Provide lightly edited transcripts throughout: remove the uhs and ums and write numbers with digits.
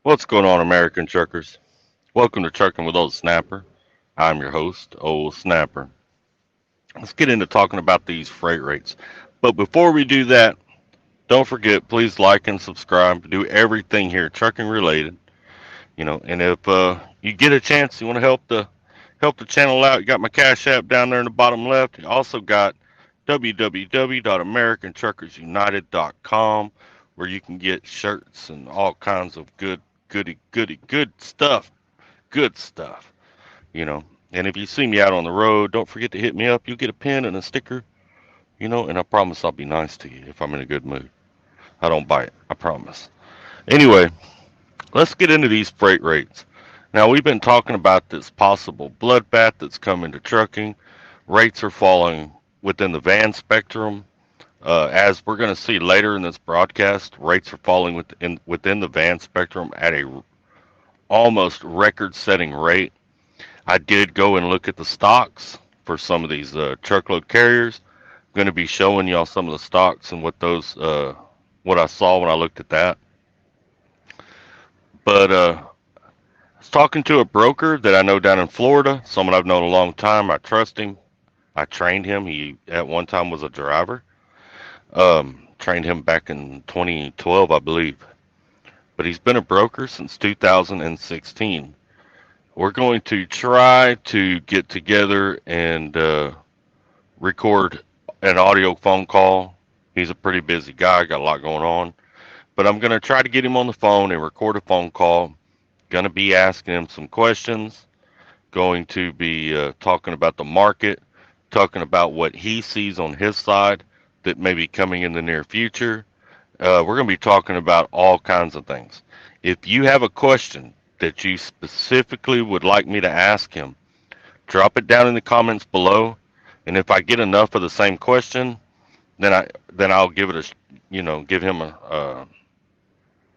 What's going on, American truckers? Welcome to Trucking with Old Snapper. I'm your host, Old Snapper. Let's get into talking about these freight rates. But before we do that, don't forget, please like and subscribe. Do everything here trucking related. And if you get a chance, you want to help the channel out. You got my Cash App down there in the bottom left. You also got www.americantruckersunited.com, where you can get shirts and all kinds of good stuff. Good stuff, you know. And if you see me out on the road, don't forget to hit me up. You'll get a pin and a sticker, and I promise I'll be nice to you if I'm in a good mood. I don't bite, I promise. Anyway, let's get into these freight rates. Now, we've been talking about this possible bloodbath that's coming to trucking. Rates are falling within the van spectrum. As we're going to see later in this broadcast, rates are falling within the van spectrum at a almost record-setting rate. I did go and look at the stocks for some of these truckload carriers. I'm going to be showing y'all some of the stocks and what I saw when I looked at that. But I was talking to a broker that I know down in Florida, someone I've known a long time. I trust him. I trained him. He at one time was a driver. Trained him back in 2012, I believe. But he's been a broker since 2016. We're going to try to get together and record an audio phone call. He's a pretty busy guy, got a lot going on. But I'm going to try to get him on the phone and record a phone call. Going to be asking him some questions. Going to be talking about the market, talking about what he sees on his side that may be coming in the near future. We're going to be talking about all kinds of things. If you have a question that you specifically would like me to ask him, drop it down in the comments below. And if I get enough of the same question, then I'll give it give him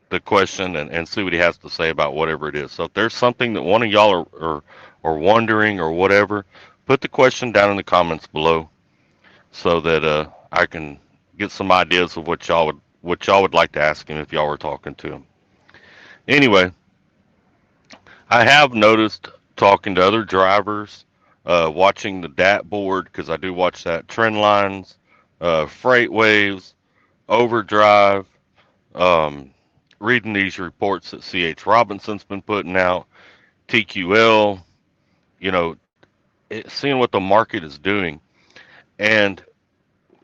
the question and see what he has to say about whatever it is. So if there's something that one of y'all are wondering or whatever, put the question down in the comments below so that I can get some ideas of what y'all would like to ask him if y'all were talking to him. Anyway, I have noticed talking to other drivers, watching the DAT board because I do watch that, trend lines, Freightwaves, Overdrive, um, reading these reports that C.H. Robinson's been putting out, TQL, seeing what the market is doing. And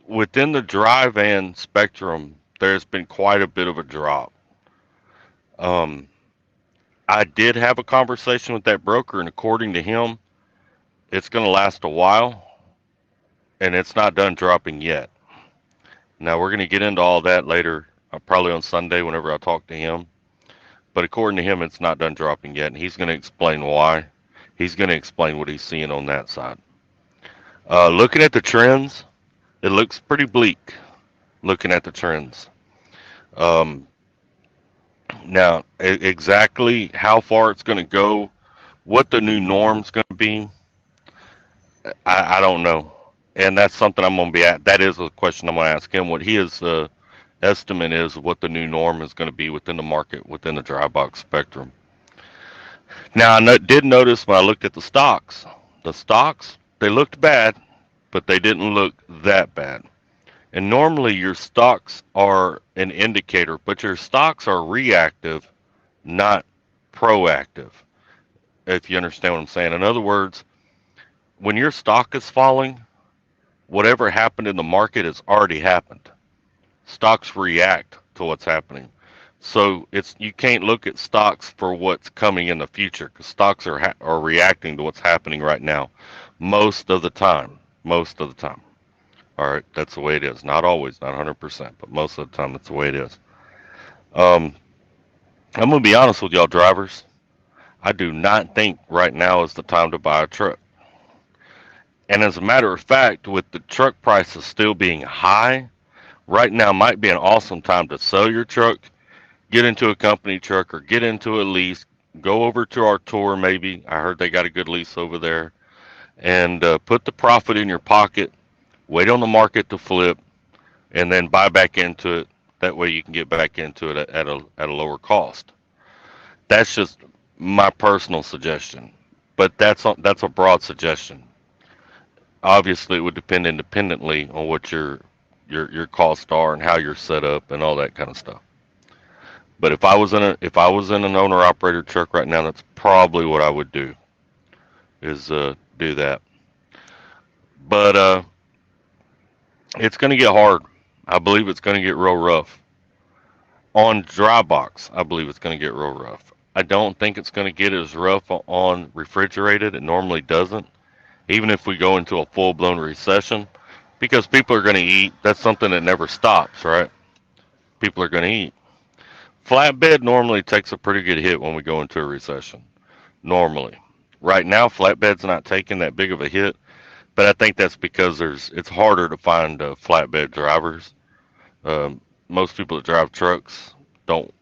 within the dry van spectrum, there's been quite a bit of a drop. Um, I did have a conversation with that broker, and according to him, it's going to last a while, and it's not done dropping yet. Now, we're going to get into all that later, probably on Sunday whenever I talk to him. But according to him, it's not done dropping yet, and he's going to explain why. He's going to explain what he's seeing on that side. Looking at the trends, it looks pretty bleak. Looking at the trends. Um, Now, exactly how far it's going to go, what the new norm's going to be, I don't know. And that's something I'm going to be at. That is a question I'm going to ask him. What his estimate is of what the new norm is going to be within the market, within the dry box spectrum. Now, did notice when I looked at the stocks, they looked bad, but they didn't look that bad. And normally your stocks are an indicator, but your stocks are reactive, not proactive, if you understand what I'm saying. In other words, when your stock is falling, whatever happened in the market has already happened. Stocks react to what's happening. So you can't look at stocks for what's coming in the future because stocks are reacting to what's happening right now most of the time. Most of the time. All right, that's the way it is. Not always, not 100%, but most of the time that's the way it is. Um, I'm going to be honest with y'all drivers. I do not think right now is the time to buy a truck. And as a matter of fact, with the truck prices still being high, right now might be an awesome time to sell your truck, get into a company truck or get into a lease, go over to our tour maybe. I heard they got a good lease over there. And put the profit in your pocket, wait on the market to flip, and then buy back into it. That way you can get back into it at a lower cost. That's just my personal suggestion, but that's a broad suggestion. Obviously, it would depend independently on what your costs are and how you're set up and all that kind of stuff. But if I was in an owner operator truck right now, that's probably what I would do is do that. But it's going to get hard. I believe it's going to get real rough on dry box. I believe it's going to get real rough. I don't think it's going to get as rough on refrigerated. It normally doesn't, even if we go into a full blown recession, because people are going to eat. That's something that never stops, right? People are going to eat. Flatbed normally takes a pretty good hit when we go into a recession. Normally, right now, flatbed's not taking that big of a hit, but I think that's because it's harder to find flatbed drivers. Um, Most people that drive trucks don't.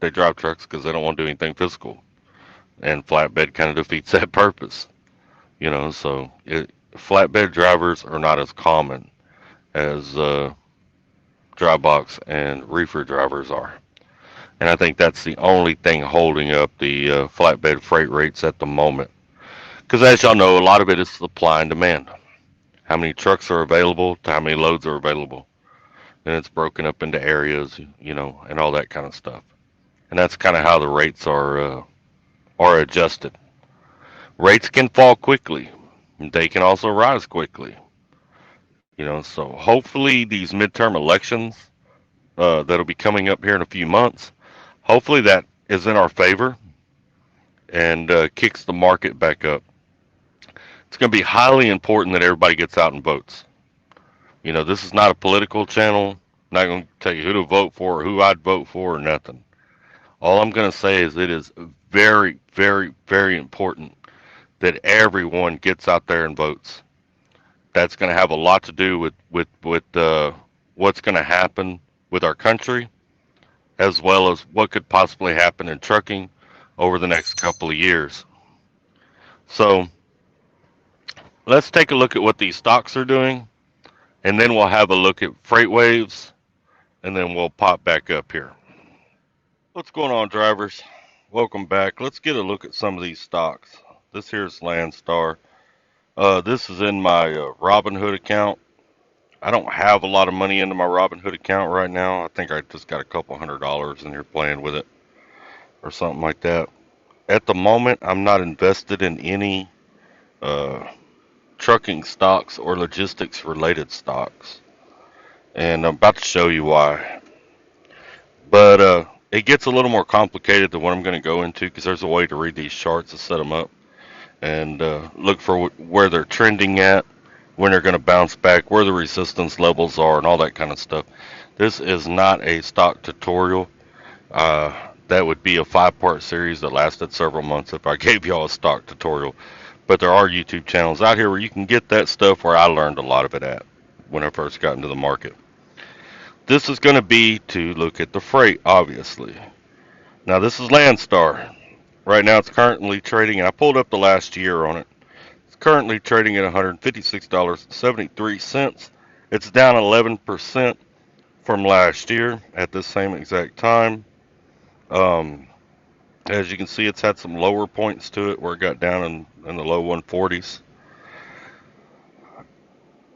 They drive trucks because they don't want to do anything physical, and flatbed kind of defeats that purpose. Flatbed drivers are not as common as dry box and reefer drivers are. And I think that's the only thing holding up the flatbed freight rates at the moment. Because as y'all know, a lot of it is supply and demand. How many trucks are available to how many loads are available. And it's broken up into areas, and all that kind of stuff. And that's kind of how the rates are adjusted. Rates can fall quickly. They can also rise quickly. So hopefully these midterm elections that'll be coming up here in a few months, hopefully that is in our favor and kicks the market back up. It's going to be highly important that everybody gets out and votes. This is not a political channel. I'm not going to tell you who to vote for or who I'd vote for or nothing. All I'm going to say is it is very, very, very important that everyone gets out there and votes. That's going to have a lot to do with what's going to happen with our country, as well as what could possibly happen in trucking over the next couple of years. So let's take a look at what these stocks are doing, and then we'll have a look at Freightwaves, and then we'll pop back up here. What's going on, drivers? Welcome back. Let's get a look at some of these stocks. This here's Landstar. This is in my Robinhood account. I don't have a lot of money into my Robinhood account right now. I think I just got a couple $100 in here playing with it or something like that. At the moment, I'm not invested in any uh, trucking stocks or logistics related stocks. And I'm about to show you why. But it gets a little more complicated than what I'm going to go into because there's a way to read these charts to set them up and look for where they're trending at, when they're going to bounce back, where the resistance levels are, and all that kind of stuff. This is not a stock tutorial. That would be a 5-part series that lasted several months if I gave y'all a stock tutorial. But there are YouTube channels out here where you can get that stuff where I learned a lot of it at when I first got into the market. This is going to be to look at the freight, obviously. Now, this is Landstar. Right now, it's currently trading, and I pulled up the last year on it. It's currently trading at $156.73. It's down 11% from last year at this same exact time. Um, as you can see, it's had some lower points to it where it got down in the low 140s.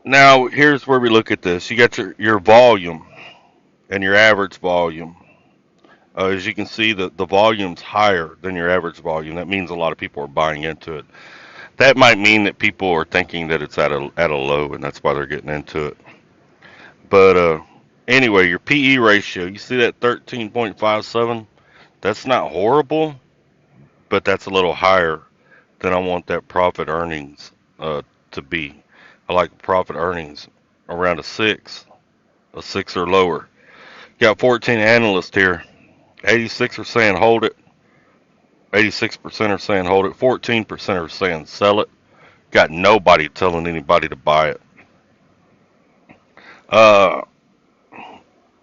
Now, here's where we look at this. You got your volume and your average volume. As you can see, the volume's higher than your average volume. That means a lot of people are buying into it. That might mean that people are thinking that it's at a low, and that's why they're getting into it. But anyway, your PE ratio, you see that 13.57? That's not horrible, but that's a little higher than I want that profit earnings to be. I like profit earnings around a 6 or lower. Got 14 analysts here. 86 are saying hold it. 86% are saying hold it. 14% are saying sell it. Got nobody telling anybody to buy it. Uh,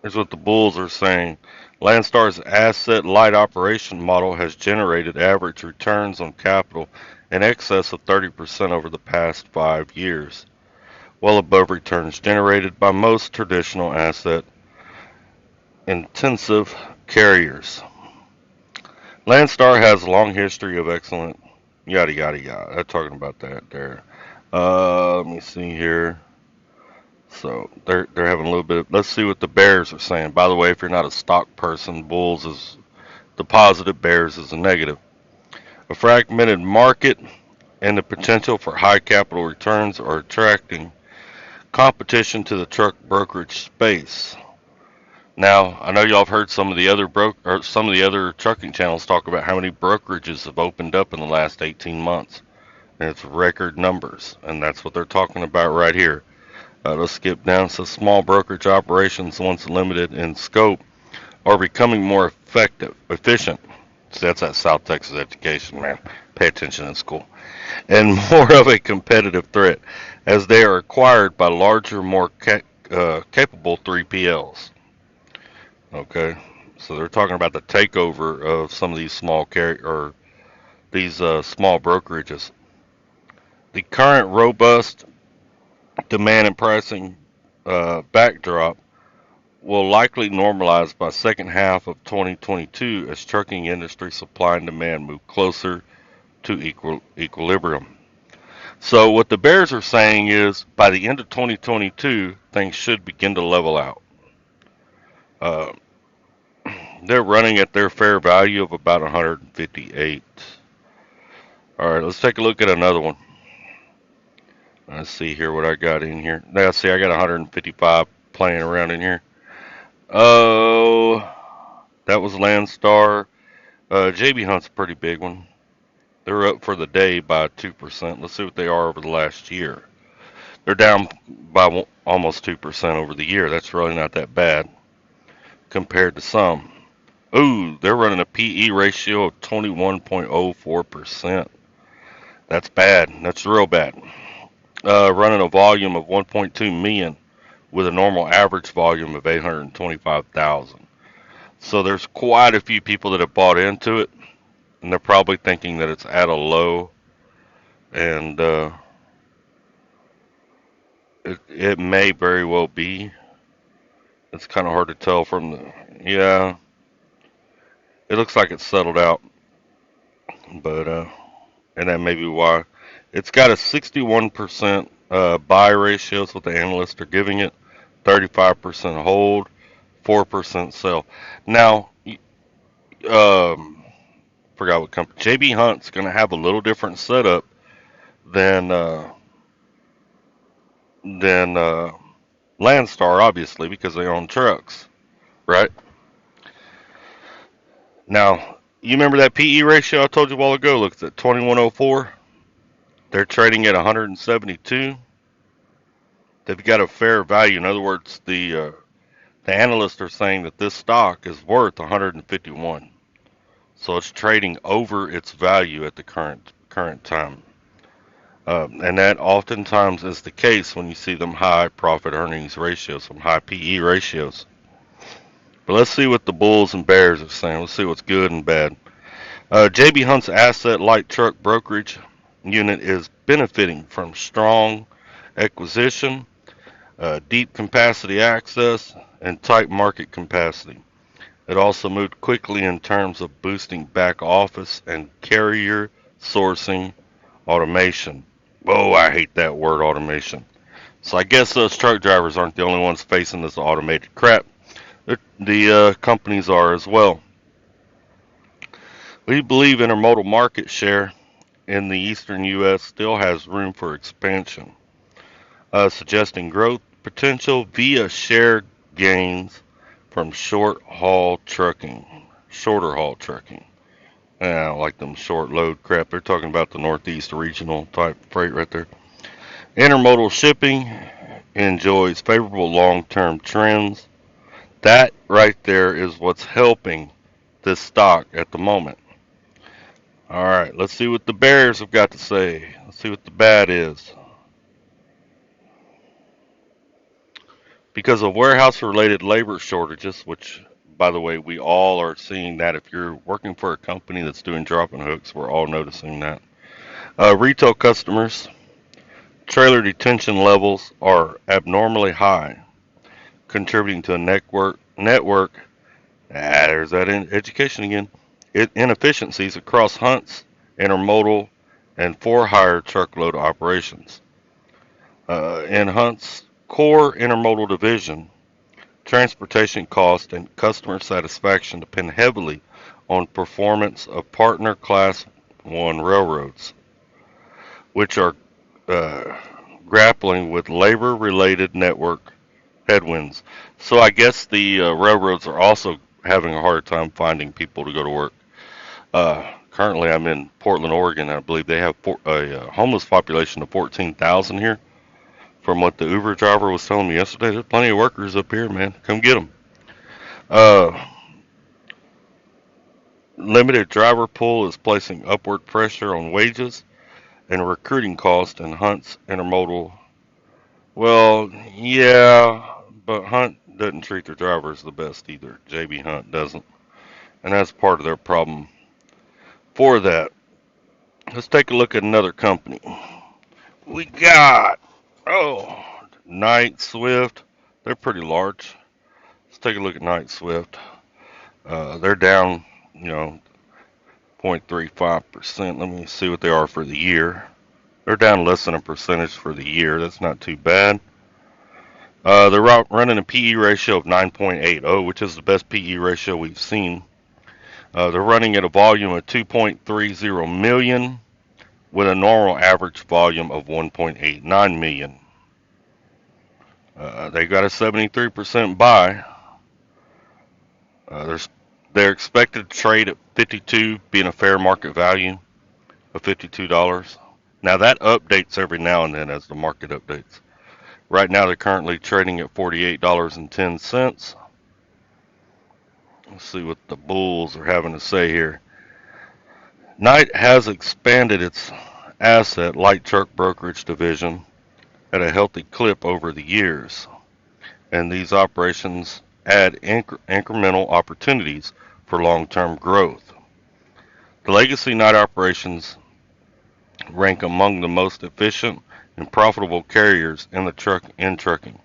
Here's what the Bulls are saying. Landstar's asset light operation model has generated average returns on capital in excess of 30% over the past 5 years, well above returns generated by most traditional asset intensive carriers. Landstar has a long history of excellent yada yada yada. I'm talking about that there. Let me see here. So they're having a little bit. Let's see what the Bears are saying. By the way, if you're not a stock person, Bulls is the positive, Bears is a negative. A fragmented market and the potential for high capital returns are attracting competition to the truck brokerage space. Now, I know y'all have heard some of the other some of the other trucking channels talk about how many brokerages have opened up in the last 18 months. And it's record numbers, and that's what they're talking about right here. Let's skip down. So small brokerage operations, once limited in scope, are becoming more efficient. See, that's that South Texas education, man. Pay attention in school. And more of a competitive threat as they are acquired by larger, more capable 3PLs. Okay, so they're talking about the takeover of some of these or these small brokerages. The current robust demand and pricing backdrop will likely normalize by second half of 2022 as trucking industry supply and demand move closer to equilibrium. So what the Bears are saying is by the end of 2022, things should begin to level out. Uh, they're running at their fair value of about 158. All right, let's take a look at another one. Let's see here what I got in here. Now, see, I got 155 playing around in here. Oh, that was Landstar. JB Hunt's a pretty big one. They're up for the day by 2%. Let's see what they are over the last year. They're down by almost 2% over the year. That's really not that bad compared to some. Ooh, they're running a PE ratio of 21.04%. That's bad. That's real bad. Running a volume of 1.2 million with a normal average volume of 825,000. So there's quite a few people that have bought into it, and they're probably thinking that it's at a low, and it may very well be. It's kind of hard to tell from the, yeah, it looks like it's settled out, but and that may be why. It's got a 61% buy ratio, is what the analysts are giving it, 35% hold, 4% sell. Now, um, forgot what company. JB Hunt's going to have a little different setup than than Landstar, obviously, because they own trucks, right? Now, you remember that PE ratio I told you a while ago? Look, it's at 2104. They're trading at 172. They've got a fair value. In other words, the analysts are saying that this stock is worth 151. So it's trading over its value at the current time. And that oftentimes is the case when you see them high profit earnings ratios, some high PE ratios. But let's see what the Bulls and Bears are saying. Let's see what's good and bad. JB Hunt's asset light truck brokerage unit is benefiting from strong acquisition, deep capacity access, and tight market capacity. It also moved quickly in terms of boosting back office and carrier sourcing automation. Oh, I hate that word automation. So I guess those truck drivers aren't the only ones facing this automated crap. The companies are as well. We believe intermodal market share in the eastern U.S. still has room for expansion, suggesting growth potential via share gains from shorter haul trucking. Yeah, I don't like them short load crap. They're talking about the Northeast regional type freight right there. Intermodal shipping enjoys favorable long-term trends. That right there is what's helping this stock at the moment. All right, let's see what the Bears have got to say. Let's see what the bad is. Because of warehouse-related labor shortages, which, by the way, we all are seeing that. If you're working for a company that's doing drop and hooks, we're all noticing that. Retail customers, trailer detention levels are abnormally high, contributing to a there's that in education again, inefficiencies across Hunt's intermodal and for-hire truckload operations. In Hunt's core intermodal division, transportation cost and customer satisfaction depend heavily on performance of partner Class 1 railroads, which are uh, grappling with labor-related network headwinds. So I guess the railroads are also having a hard time finding people to go to work. Currently, I'm in Portland, Oregon. I believe they have a homeless population of 14,000 here. From what the Uber driver was telling me yesterday, there's plenty of workers up here, man. Come get them. Uh, Limited driver pool is placing upward pressure on wages and recruiting costs in Hunt's intermodal. Well, yeah, but Hunt doesn't treat their drivers the best either. JB Hunt doesn't. And that's part of their problem for that. Let's take a look at another company. We got, oh, Knight Swift. They're pretty large. Let's take a look at Knight Swift. They're down, you know, 0.35%. Let me see what they are for the year. They're down less than a percentage for the year. That's not too bad. They're running a PE ratio of 9.80, which is the best PE ratio we've seen. They're running at a volume of 2.30 million with a normal average volume of 1.89 million. They got a 73% buy. Uh, they're expected to trade at 52, being a fair market value of $52. Now that updates every now and then as the market updates. Right now they're currently trading at $48.10. Let's see what the bulls are having to say here. Knight has expanded its asset light truck brokerage division at a healthy clip over the years, and these operations add incremental opportunities for long-term growth. The legacy Knight operations rank among the most efficient and profitable carriers in trucking,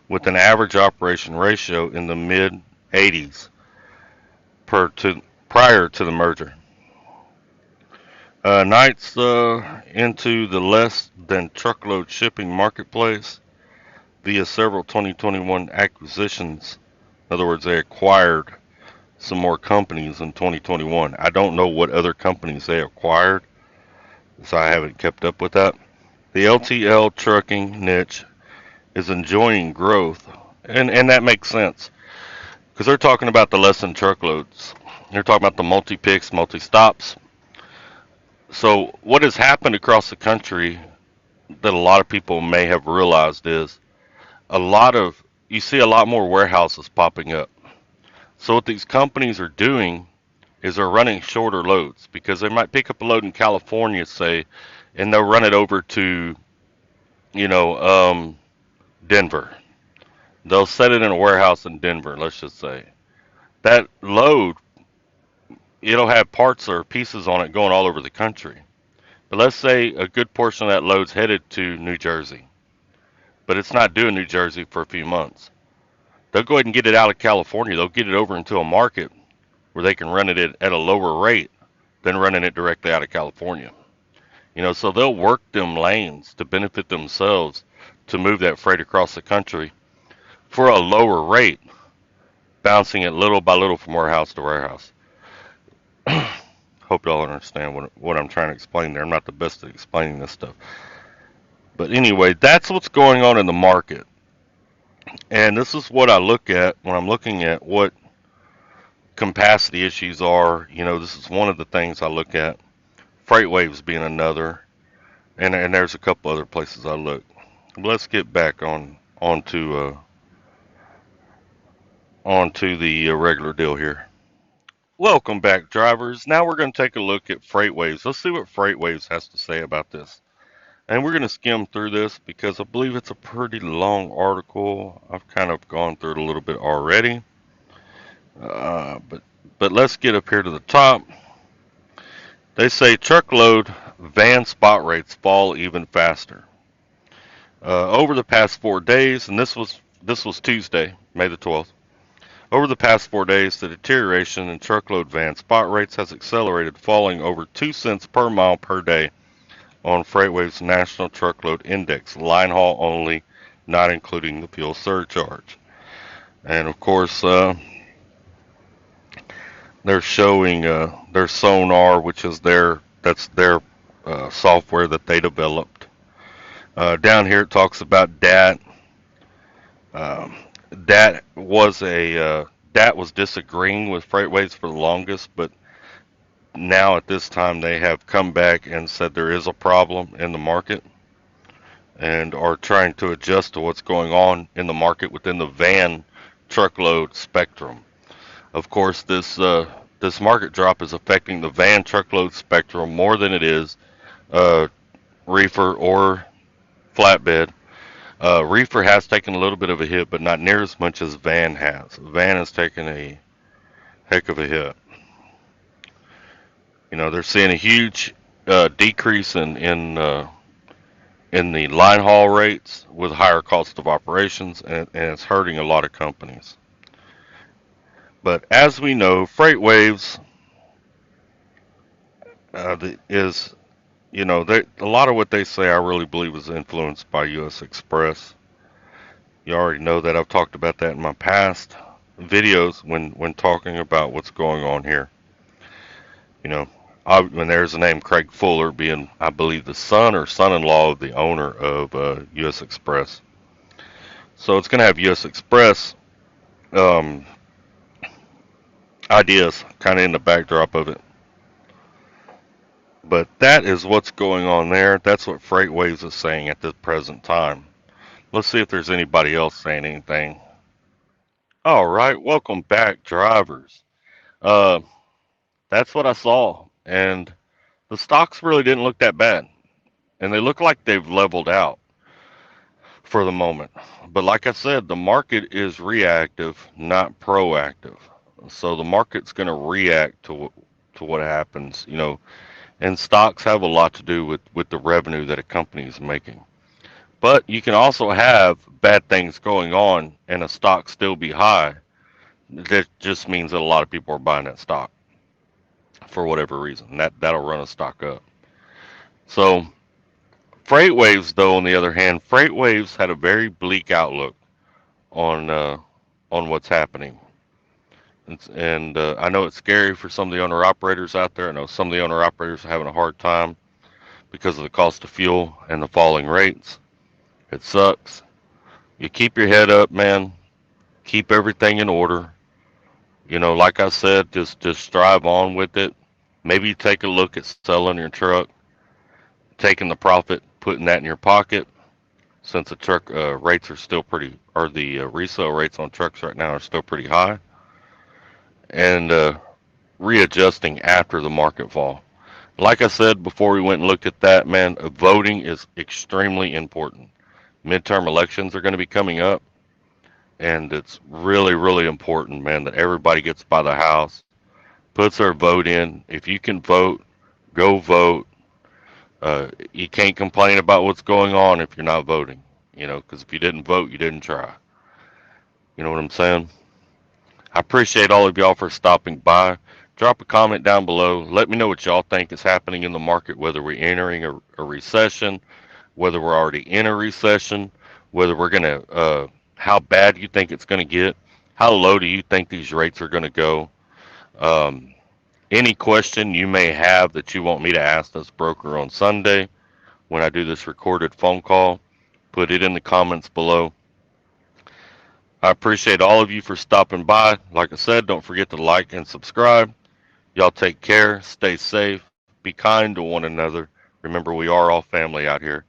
with an average operation ratio in the mid 80s prior to the merger. Knight's into the less than truckload shipping marketplace via several 2021 acquisitions. In other words, they acquired some more companies in 2021. I don't know what other companies they acquired, so I haven't kept up with that. The LTL trucking niche is enjoying growth, and that makes sense because they're talking about the less than truckloads. They're talking about the multi-picks, multi-stops. So what has happened across the country that a lot of people may have realized is you see a lot more warehouses popping up. So what these companies are doing is they're running shorter loads because they might pick up a load in California, say, and they'll run it over to, you know, Denver. They'll set it in a warehouse in Denver, let's just say. That load, it'll have parts or pieces on it going all over the country. But let's say a good portion of that load's headed to New Jersey, but it's not due in New Jersey for a few months. They'll go ahead and get it out of California. They'll get it over into a market where they can run it at a lower rate than running it directly out of California. You know, so they'll work them lanes to benefit themselves to move that freight across the country for a lower rate, bouncing it little by little from warehouse to warehouse. Hope y'all understand what I'm trying to explain there. I'm not the best at explaining this stuff. But anyway, that's what's going on in the market. And this is what I look at when I'm looking at what capacity issues are. You know, this is one of the things I look at. Freightwaves being another. And there's a couple other places I look. But let's get back onto the regular deal here. Welcome back, drivers. Now we're going to take a look at Freightwaves. Let's see what Freightwaves has to say about this. And we're going to skim through this because I believe it's a pretty long article. I've kind of gone through it a little bit already. But let's get up here to the top. They say truckload van spot rates fall even faster. Over the past 4 days, and this was Tuesday, May the 12th. Over the past 4 days, the deterioration in truckload van spot rates has accelerated, falling over 2 cents per mile per day on Freightwaves National Truckload Index, line haul only, not including the fuel surcharge. And of course, they're showing their sonar, which is their software that they developed. Down here it talks about DAT. Um, DAT was disagreeing with Freightways for the longest, but now at this time they have come back and said there is a problem in the market and are trying to adjust to what's going on in the market within the van truckload spectrum. Of course, this market drop is affecting the van truckload spectrum more than it is uh, reefer or flatbed. Reefer has taken a little bit of a hit, but not near as much as van has. Van has taken a heck of a hit. They're seeing a huge decrease in the line haul rates with higher cost of operations, and it's hurting a lot of companies. But as we know, Freightwaves is, a lot of what they say I really believe is influenced by U.S. Express. You already know that. I've talked about that in my past videos when talking about what's going on here. You know, when there's the name Craig Fuller being, I believe, the son or son-in-law of the owner of U.S. Express. So it's going to have U.S. Express um, ideas kind of in the backdrop of it. But that is what's going on there. That's what Freightwaves is saying at this present time. Let's see if there's anybody else saying anything. All right, welcome back, drivers. Uh, that's what I saw, and the stocks really didn't look that bad, and they look like they've leveled out for the moment. But like I said, the market is reactive, not proactive. So the market's going to react to what happens, and stocks have a lot to do with the revenue that a company is making. But you can also have bad things going on and a stock still be high. That just means that a lot of people are buying that stock for whatever reason. That'll run a stock up. So Freightwaves, though, on the other hand, Freightwaves had a very bleak outlook on uh, on what's happening. And I know it's scary for some of the owner operators out there. I know some of the owner operators are having a hard time because of the cost of fuel and the falling rates. It sucks. You keep your head up, man. Keep everything in order. Like I said, just strive on with it. Maybe take a look at selling your truck, taking the profit, putting that in your pocket, since the truck rates are still pretty, or the resale rates on trucks right now are still pretty high, and readjusting after the market fall. Like I said before we went and looked at that, man, voting is extremely important. Midterm elections are going to be coming up, and it's really, really important, man, that everybody gets by the house, puts their vote in. If you can vote, go vote. You can't complain about what's going on if you're not voting, because if you didn't vote, you didn't try. You know what I'm saying? I appreciate all of y'all for stopping by. Drop a comment down below. Let me know what y'all think is happening in the market, whether we're entering a recession, whether we're already in a recession, whether we're going to, how bad you think it's going to get, how low do you think these rates are going to go. Um, any question you may have that you want me to ask this broker on Sunday when I do this recorded phone call, put it in the comments below. I appreciate all of you for stopping by. Like I said, don't forget to like and subscribe. Y'all take care, stay safe, be kind to one another. Remember, we are all family out here,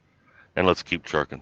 and let's keep trucking.